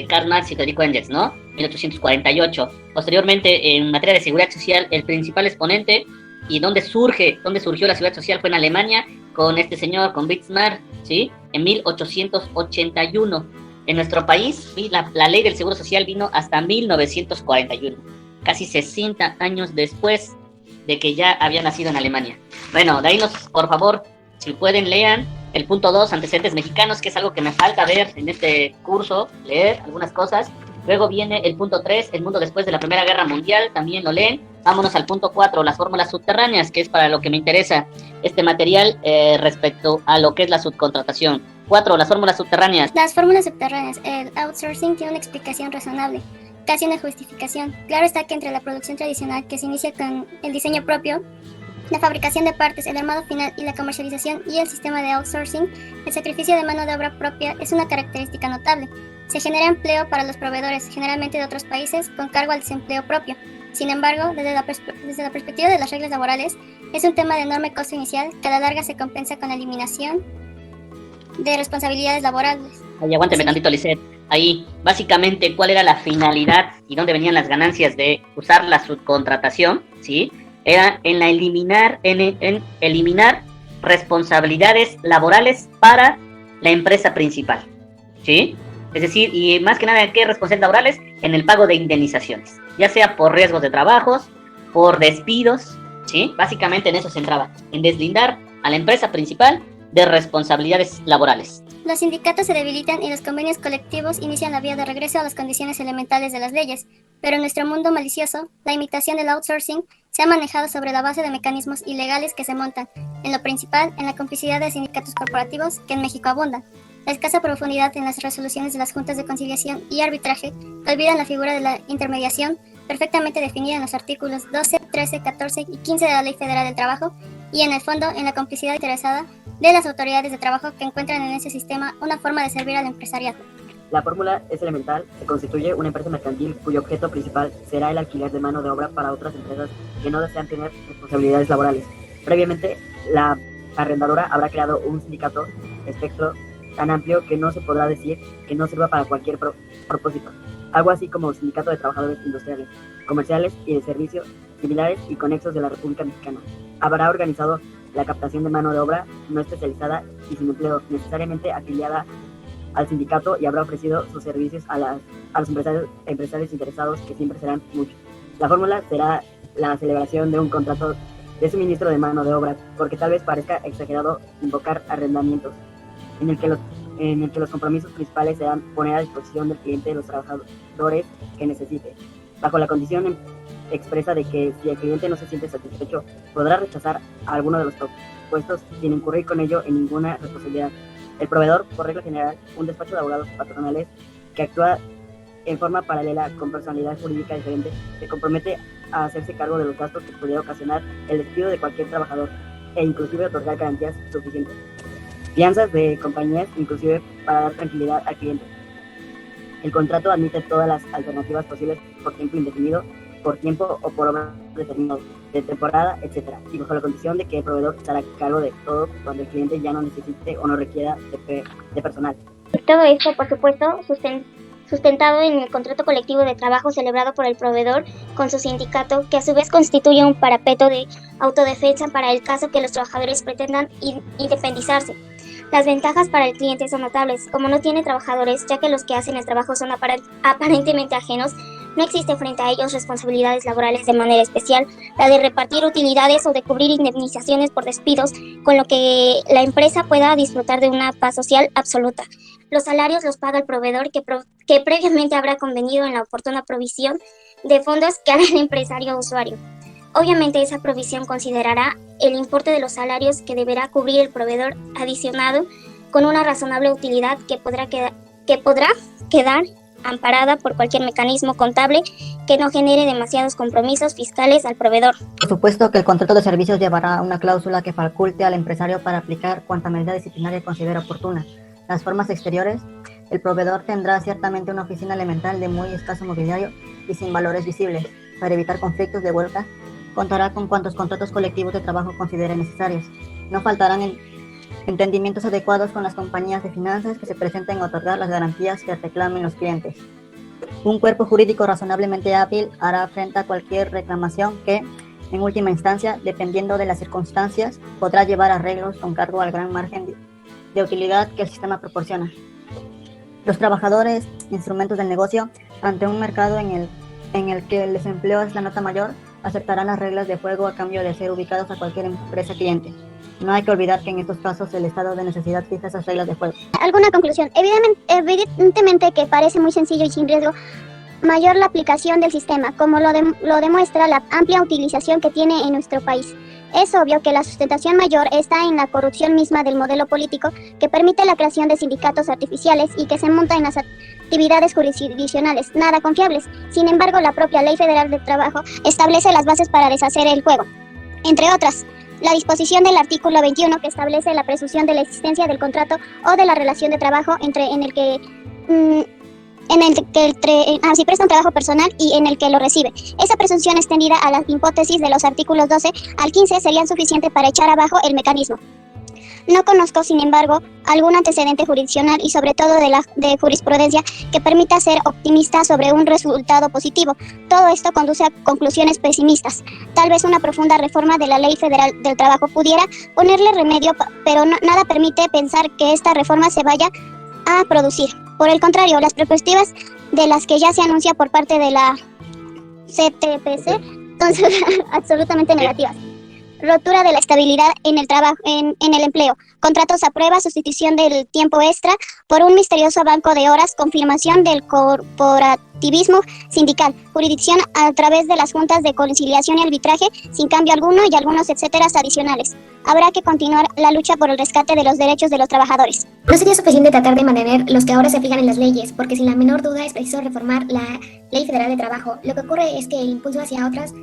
Karl Marx y Friedrich Engels, ¿no? 1848. Posteriormente, en materia de seguridad social, el principal exponente y donde surgió la seguridad social fue en Alemania, con este señor, con Bismarck, ¿sí? En 1881. En nuestro país, la ley del Seguro Social vino hasta 1941, casi 60 años después de que ya había nacido en Alemania. Bueno, de ahí por favor, si pueden, lean el punto 2, antecedentes mexicanos, que es algo que me falta ver en este curso, leer algunas cosas. Luego viene el punto 3, el mundo después de la Primera Guerra Mundial, también lo leen. Vámonos al punto 4, las fórmulas subterráneas, que es para lo que me interesa este material respecto a lo que es la subcontratación. 4, las fórmulas subterráneas. Las fórmulas subterráneas, el outsourcing tiene una explicación razonable, casi una justificación. Claro está que entre la producción tradicional, que se inicia con el diseño propio, la fabricación de partes, el armado final y la comercialización y el sistema de outsourcing, el sacrificio de mano de obra propia es una característica notable. Se genera empleo para los proveedores, generalmente de otros países, con cargo al desempleo propio. Sin embargo, desde la perspectiva de las reglas laborales, es un tema de enorme costo inicial que a la larga se compensa con la eliminación de responsabilidades laborales. Ahí, aguánteme tantito, Lisette. Ahí, básicamente, ¿cuál era la finalidad y dónde venían las ganancias de usar la subcontratación? ¿Sí? Era en eliminar responsabilidades laborales para la empresa principal, ¿sí? Es decir, y más que nada, ¿qué responsabilidades laborales? En el pago de indemnizaciones, ya sea por riesgos de trabajos, por despidos, ¿sí? Básicamente en eso se centraba, en deslindar a la empresa principal de responsabilidades laborales. Los sindicatos se debilitan y los convenios colectivos inician la vía de regreso a las condiciones elementales de las leyes, pero en nuestro mundo malicioso, la imitación del outsourcing se ha manejado sobre la base de mecanismos ilegales que se montan, en lo principal, en la complicidad de sindicatos corporativos que en México abundan, la escasa profundidad en las resoluciones de las juntas de conciliación y arbitraje que olvidan la figura de la intermediación perfectamente definida en los artículos 12, 13, 14 y 15 de la Ley Federal del Trabajo, y en el fondo en la complicidad interesada de las autoridades de trabajo que encuentran en ese sistema una forma de servir al empresariado. La fórmula es elemental. Se constituye una empresa mercantil cuyo objeto principal será el alquiler de mano de obra para otras empresas que no desean tener responsabilidades laborales. Previamente, la arrendadora habrá creado un sindicato espectro tan amplio que no se podrá decir que no sirva para cualquier propósito. Algo así como sindicato de trabajadores industriales, comerciales y de servicios similares y conexos de la República Mexicana. Habrá organizado la captación de mano de obra no especializada y sin empleo, necesariamente afiliada al sindicato y habrá ofrecido sus servicios a los empresarios interesados, que siempre serán muchos. La fórmula será la celebración de un contrato de suministro de mano de obra, porque tal vez parezca exagerado invocar arrendamientos, en el que los compromisos principales serán poner a disposición del cliente los trabajadores que necesite, bajo la condición expresa de que si el cliente no se siente satisfecho, podrá rechazar a alguno de los propuestos sin incurrir con ello en ninguna responsabilidad. El proveedor, por regla general, un despacho de abogados patronales que actúa en forma paralela con personalidad jurídica diferente, se compromete a hacerse cargo de los gastos que pudiera ocasionar el despido de cualquier trabajador e inclusive otorgar garantías suficientes. Fianzas de compañías, inclusive para dar tranquilidad al cliente. El contrato admite todas las alternativas posibles por tiempo indefinido, por tiempo o por obra determinado, de temporada, etc. Y bajo la condición de que el proveedor estará a cargo de todo cuando el cliente ya no necesite o no requiera de personal. Todo esto, por supuesto, sustentado en el contrato colectivo de trabajo celebrado por el proveedor con su sindicato, que a su vez constituye un parapeto de autodefensa para el caso que los trabajadores pretendan independizarse. Las ventajas para el cliente son notables, como no tiene trabajadores, ya que los que hacen el trabajo son aparentemente ajenos. No existe frente a ellos responsabilidades laborales de manera especial, la de repartir utilidades o de cubrir indemnizaciones por despidos, con lo que la empresa pueda disfrutar de una paz social absoluta. Los salarios los paga el proveedor que previamente habrá convenido en la oportuna provisión de fondos que hará el empresario usuario. Obviamente esa provisión considerará el importe de los salarios que deberá cubrir el proveedor, adicionado con una razonable utilidad que podrá quedar amparada por cualquier mecanismo contable que no genere demasiados compromisos fiscales al proveedor. Por supuesto que el contrato de servicios llevará una cláusula que faculte al empresario para aplicar cuanta medida disciplinaria considere oportuna. Las formas exteriores, el proveedor tendrá ciertamente una oficina elemental de muy escaso mobiliario y sin valores visibles. Para evitar conflictos de vuelta, contará con cuantos contratos colectivos de trabajo considere necesarios. No faltarán entendimientos adecuados con las compañías de finanzas que se presenten a otorgar las garantías que reclamen los clientes. Un cuerpo jurídico razonablemente hábil hará frente a cualquier reclamación que, en última instancia, dependiendo de las circunstancias, podrá llevar arreglos con cargo al gran margen de utilidad que el sistema proporciona. Los trabajadores, instrumentos del negocio, ante un mercado en el que el desempleo es la nota mayor, aceptarán las reglas de juego a cambio de ser ubicados a cualquier empresa cliente. No hay que olvidar que en estos casos el estado de necesidad fija esas reglas de juego. ¿Alguna conclusión? Evidentemente que parece muy sencillo y sin riesgo mayor la aplicación del sistema, como lo demuestra la amplia utilización que tiene en nuestro país. Es obvio que la sustentación mayor está en la corrupción misma del modelo político que permite la creación de sindicatos artificiales y que se monta en las actividades jurisdiccionales, nada confiables. Sin embargo, la propia Ley Federal del Trabajo establece las bases para deshacer el juego. Entre otras, la disposición del artículo 21 que establece la presunción de la existencia del contrato o de la relación de trabajo en el que se presta un trabajo personal y en el que lo recibe. Esa presunción extendida a las hipótesis de los artículos 12 al 15 serían suficientes para echar abajo el mecanismo. No conozco, sin embargo, algún antecedente jurisdiccional y sobre todo de jurisprudencia que permita ser optimista sobre un resultado positivo. Todo esto conduce a conclusiones pesimistas. Tal vez una profunda reforma de la Ley Federal del Trabajo pudiera ponerle remedio, pero nada permite pensar que esta reforma se vaya a producir. Por el contrario, las perspectivas de las que ya se anuncia por parte de la CTPC son absolutamente negativas. Rotura de la estabilidad en el trabajo, en el empleo, contratos a prueba, sustitución del tiempo extra por un misterioso banco de horas, confirmación del corporativismo sindical, jurisdicción a través de las juntas de conciliación y arbitraje sin cambio alguno y algunos etcéteras adicionales. Habrá que continuar la lucha por el rescate de los derechos de los trabajadores. No sería suficiente tratar de mantener los que ahora se fijan en las leyes, porque sin la menor duda es preciso reformar la Ley Federal de Trabajo. Lo que ocurre es que el impulso hacia atrás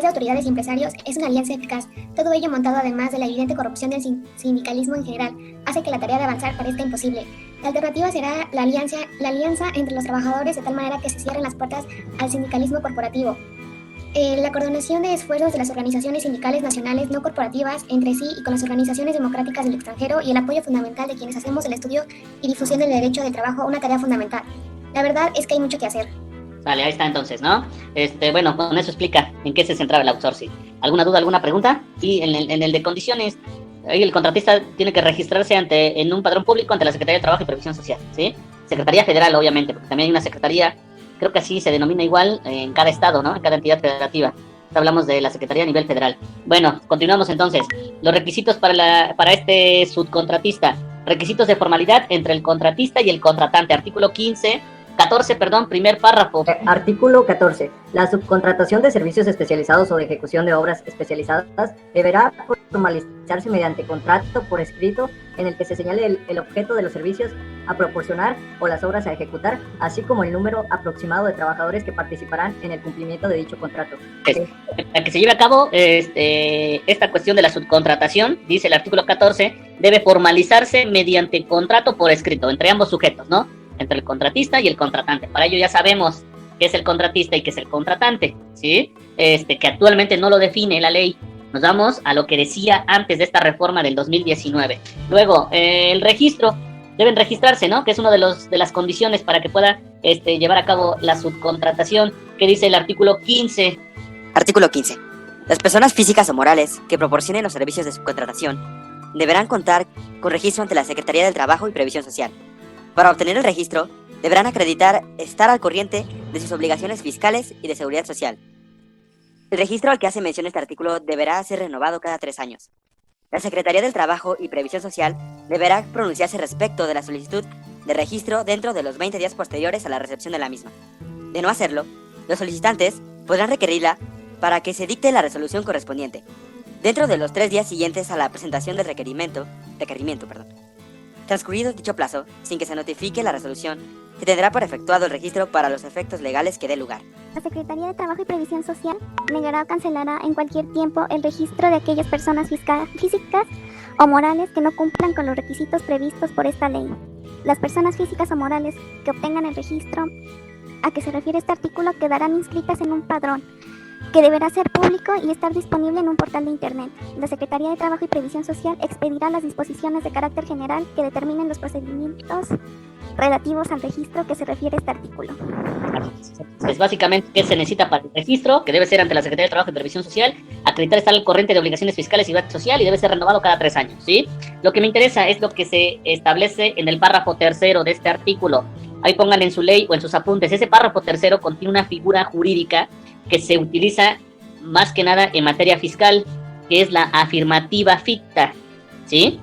de autoridades y empresarios es una alianza eficaz. Todo ello montado además de la evidente corrupción del sindicalismo en general, hace que la tarea de avanzar parezca imposible. La alternativa será la alianza entre los trabajadores de tal manera que se cierren las puertas al sindicalismo corporativo. La coordinación de esfuerzos de las organizaciones sindicales nacionales no corporativas entre sí y con las organizaciones democráticas del extranjero y el apoyo fundamental de quienes hacemos el estudio y difusión del derecho del trabajo una tarea fundamental. La verdad es que hay mucho que hacer. Vale, ahí está entonces, ¿no? Bueno, con eso explica en qué se centraba el outsourcing. ¿Alguna duda, alguna pregunta? Y en el de condiciones, ahí el contratista tiene que registrarse en un padrón público ante la Secretaría de Trabajo y Previsión Social, ¿sí? Secretaría Federal, obviamente, porque también hay una secretaría, creo que así se denomina igual en cada estado, ¿no? En cada entidad federativa. Hablamos de la Secretaría a nivel federal. Bueno, continuamos entonces. Los requisitos para este subcontratista. Requisitos de formalidad entre el contratista y el contratante. Artículo 14, primer párrafo. Artículo 14. La subcontratación de servicios especializados o de ejecución de obras especializadas deberá formalizarse mediante contrato por escrito en el que se señale el objeto de los servicios a proporcionar o las obras a ejecutar, así como el número aproximado de trabajadores que participarán en el cumplimiento de dicho contrato. Para que se lleve a cabo esta cuestión de la subcontratación, dice el artículo 14, debe formalizarse mediante contrato por escrito entre ambos sujetos, ¿no? Entre el contratista y el contratante. Para ello ya sabemos qué es el contratista y qué es el contratante, ¿sí? Que actualmente no lo define la ley. Nos vamos a lo que decía antes de esta reforma del 2019. Luego, el registro. Deben registrarse, ¿no? Que es una de las condiciones para que pueda llevar a cabo la subcontratación. ¿Qué dice el artículo 15? Artículo 15. Las personas físicas o morales que proporcionen los servicios de subcontratación deberán contar con registro ante la Secretaría del Trabajo y Previsión Social. Para obtener el registro, deberán acreditar estar al corriente de sus obligaciones fiscales y de seguridad social. El registro al que hace mención este artículo deberá ser renovado cada 3 años. La Secretaría del Trabajo y Previsión Social deberá pronunciarse respecto de la solicitud de registro dentro de los 20 días posteriores a la recepción de la misma. De no hacerlo, los solicitantes podrán requerirla para que se dicte la resolución correspondiente, dentro de los 3 días siguientes a la presentación del requerimiento. Transcurrido dicho plazo, sin que se notifique la resolución, se tendrá por efectuado el registro para los efectos legales que dé lugar. La Secretaría de Trabajo y Previsión Social negará o cancelará en cualquier tiempo el registro de aquellas personas físicas o morales que no cumplan con los requisitos previstos por esta ley. Las personas físicas o morales que obtengan el registro a que se refiere este artículo quedarán inscritas en un padrón que deberá ser público y estar disponible en un portal de internet. La Secretaría de Trabajo y Previsión Social expedirá las disposiciones de carácter general que determinen los procedimientos relativos al registro que se refiere este artículo. Es básicamente qué se necesita para el registro, que debe ser ante la Secretaría de Trabajo y Previsión Social, acreditar estar al corriente de obligaciones fiscales y seguridad social y debe ser renovado cada 3 años, ¿sí? Lo que me interesa es lo que se establece en el párrafo 3 de este artículo. Ahí pongan en su ley o en sus apuntes. Ese párrafo 3 contiene una figura jurídica que se utiliza más que nada en materia fiscal, que es la afirmativa ficta, ¿sí?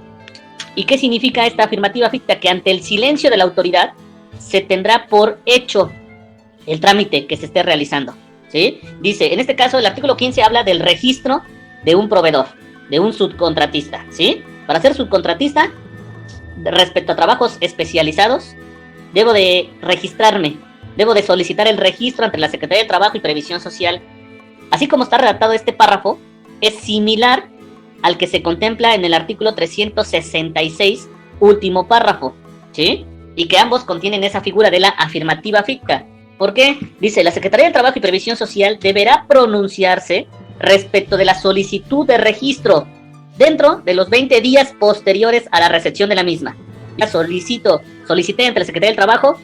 ¿Y qué significa esta afirmativa ficta? Que ante el silencio de la autoridad se tendrá por hecho el trámite que se esté realizando, ¿sí? Dice, en este caso el artículo 15 habla del registro de un proveedor, de un subcontratista, ¿sí? Para ser subcontratista, respecto a trabajos especializados, debo de registrarme, debo de solicitar el registro ante la Secretaría de Trabajo y Previsión Social. Así como está redactado este párrafo, es similar al que se contempla en el artículo 366, último párrafo, ¿sí? Y que ambos contienen esa figura de la afirmativa ficta. ¿Por qué? Dice, la Secretaría de Trabajo y Previsión Social deberá pronunciarse respecto de la solicitud de registro dentro de los 20 días posteriores a la recepción de la misma. Ya solicité ante la Secretaría del Trabajo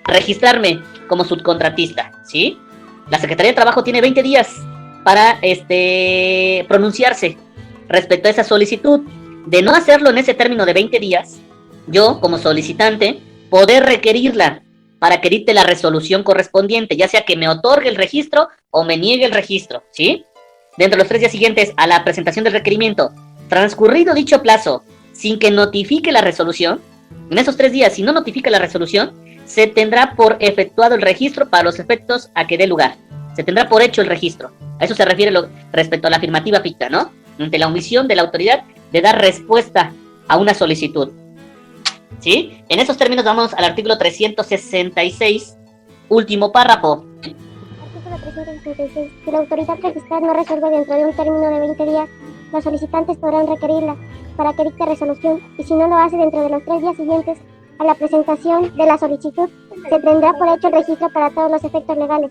registrarme como subcontratista, ¿sí? La Secretaría de Trabajo tiene 20 días para pronunciarse respecto a esa solicitud. De no hacerlo en ese término de 20 días, yo, como solicitante, poder requerirla para que dicte la resolución correspondiente, ya sea que me otorgue el registro o me niegue el registro, ¿sí? Dentro de los 3 días siguientes a la presentación del requerimiento, transcurrido dicho plazo, sin que notifique la resolución, en esos 3 días, si no notifica la resolución, se tendrá por efectuado el registro para los efectos a que dé lugar. Se tendrá por hecho el registro. A eso se refiere respecto a la afirmativa ficta, ¿no? Ante la omisión de la autoridad de dar respuesta a una solicitud, ¿sí? En esos términos vamos al artículo 366, último párrafo. Artículo 366. Si la autoridad registral no resuelve dentro de un término de 20 días, los solicitantes podrán requerirla para que dicte resolución, y si no lo hace dentro de los 3 días siguientes a la presentación de la solicitud, se tendrá por hecho el registro para todos los efectos legales,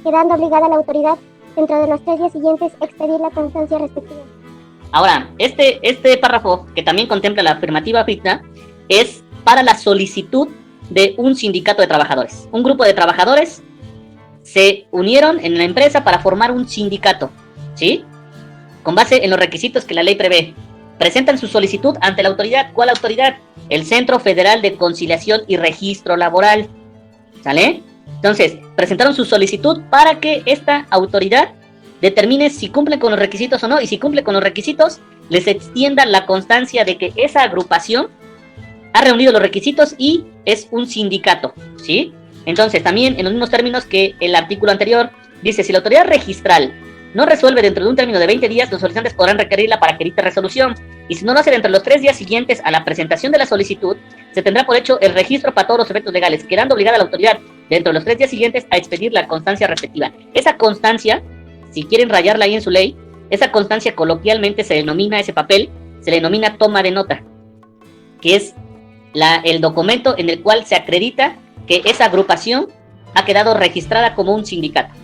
quedando obligada la autoridad dentro de los 3 días siguientes expedir la constancia respectiva. Ahora, este párrafo, que también contempla la afirmativa ficta, es para la solicitud de un sindicato de trabajadores. Un grupo de trabajadores se unieron en la empresa para formar un sindicato, ¿sí? Con base en los requisitos que la ley prevé. presentan su solicitud ante la autoridad. ¿Cuál autoridad? El Centro Federal de Conciliación y Registro Laboral. ¿Sale? Entonces, presentaron su solicitud para que esta autoridad determine si cumplen con los requisitos o no, y si cumple con los requisitos, les extienda la constancia de que esa agrupación ha reunido los requisitos y es un sindicato, ¿sí? Entonces, también en los mismos términos que el artículo anterior, dice, si la autoridad registral no resuelve dentro de un término de 20 días, los solicitantes podrán requerirla para que dicte resolución, y si no lo hace dentro de los 3 días siguientes a la presentación de la solicitud, se tendrá por hecho el registro para todos los efectos legales, quedando obligada la autoridad dentro de los 3 días siguientes a expedir la constancia respectiva. Esa constancia, si quieren rayarla ahí en su ley, esa constancia coloquialmente se denomina, ese papel, se le denomina toma de nota, que es el documento en el cual se acredita que esa agrupación ha quedado registrada como un sindicato,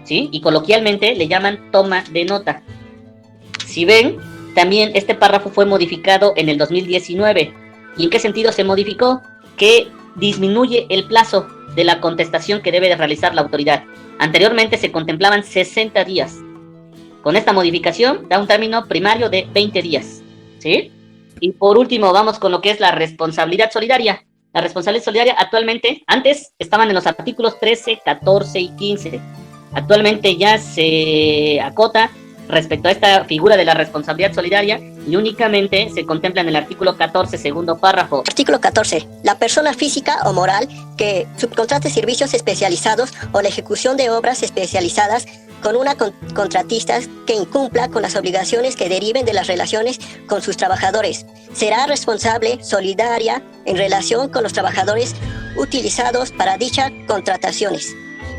¿sí? Y coloquialmente le llaman toma de nota. Si ven, también este párrafo fue modificado en el 2019. ¿Y en qué sentido se modificó? Que disminuye el plazo de la contestación que debe de realizar la autoridad. Anteriormente se contemplaban 60 días. Con esta modificación da un término primario de 20 días, ¿sí? Y por último, vamos con lo que es la responsabilidad solidaria. La responsabilidad solidaria actualmente, antes estaban en los artículos 13, 14 y 15. Actualmente ya se acota respecto a esta figura de la responsabilidad solidaria y únicamente se contempla en el artículo 14, segundo párrafo. Artículo 14. La persona física o moral que subcontrate servicios especializados o la ejecución de obras especializadas con una contratista que incumpla con las obligaciones que deriven de las relaciones con sus trabajadores. Será responsable solidaria en relación con los trabajadores utilizados para dichas contrataciones.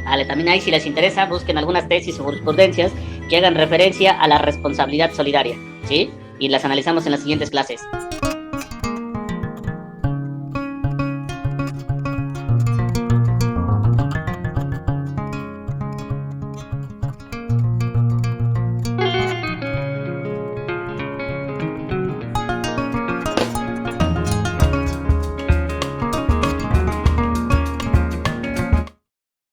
Vale, también ahí si les interesa, busquen algunas tesis o jurisprudencias que hagan referencia a la responsabilidad solidaria, ¿sí? Y las analizamos en las siguientes clases.